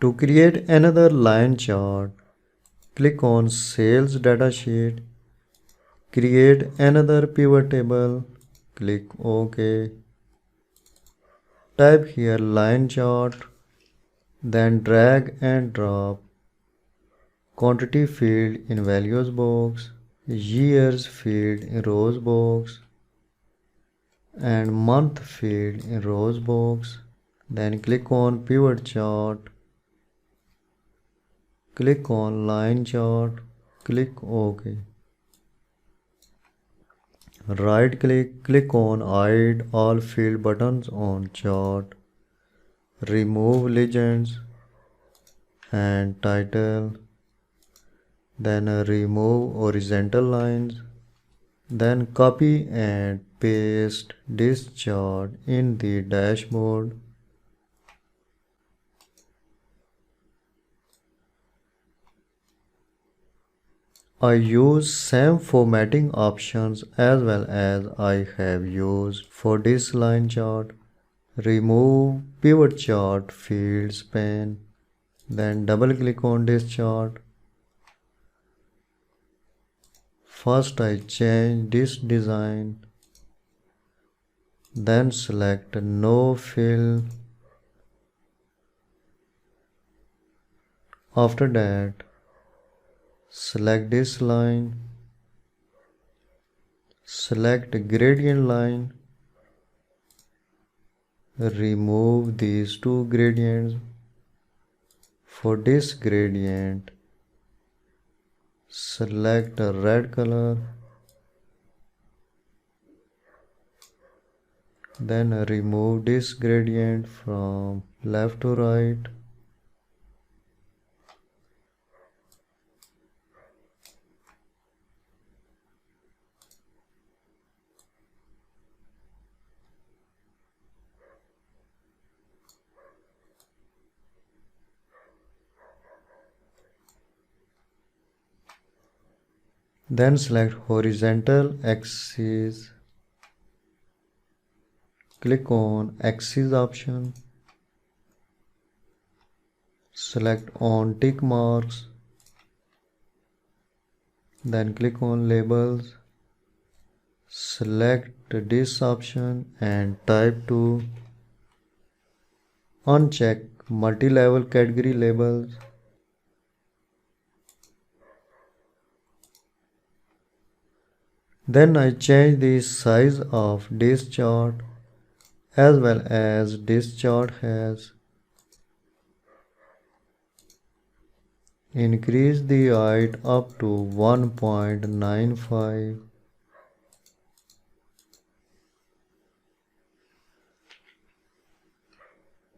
To create another line chart, click on Sales Datasheet. Create another pivot table. Click OK. Type here line chart. Then drag and drop quantity field in values box, years field in rows box, and month field in rows box. Then click on pivot chart. Click on line chart. Click OK. Right click on hide all field buttons on chart. Remove legends and title. Then remove horizontal lines. Then copy and paste this chart in the dashboard. I use same formatting options as well as I have used for this line chart. Remove pivot chart fields pane. Then double click on this chart. First I change this design. Then select no fill. After that, select this line. Select gradient line. Remove these two gradients. For this gradient, select a red color. Then remove this gradient from left to right. Then select horizontal axis. Click on axis option. Select on tick marks. Then click on labels. Select this option and type to uncheck multi-level category labels. Then I change the size of this chart as well as this chart has. Increase the height up to 1.95.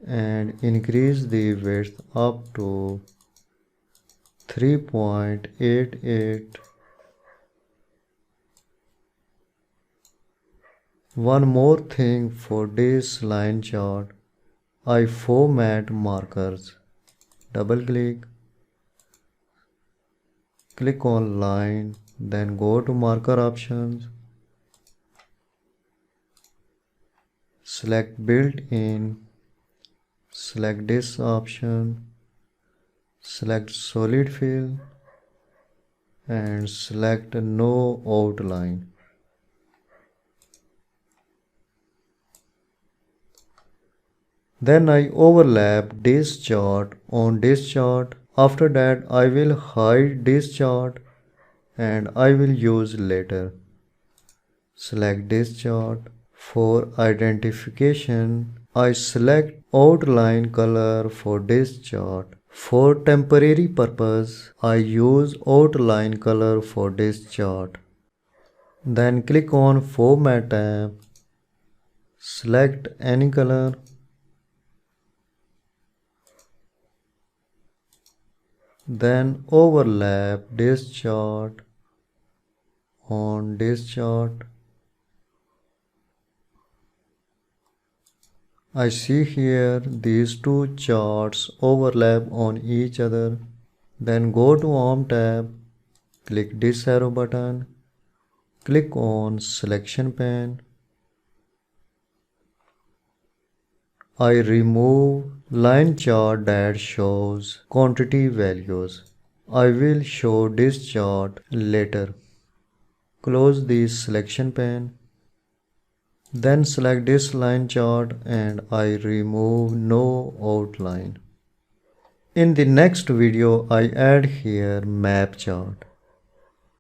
And increase the width up to 3.88. One more thing for this line chart, I format markers. Double click. Click on line, then go to marker options. Select built-in. Select this option. Select solid fill and select no outline. Then I overlap this chart on this chart. After that I will hide this chart and I will use later. Select this chart. For identification, I select outline color for this chart. For temporary purpose, I use outline color for this chart. Then click on Format tab. Select any color. Then overlap this chart on this chart. I see here these two charts overlap on each other. Then go to Home tab, click this arrow button, click on Selection pane. I remove line chart that shows quantity values. I will show this chart later. Close the selection pane. Then select this line chart and I remove no outline. In the next video I add here map chart.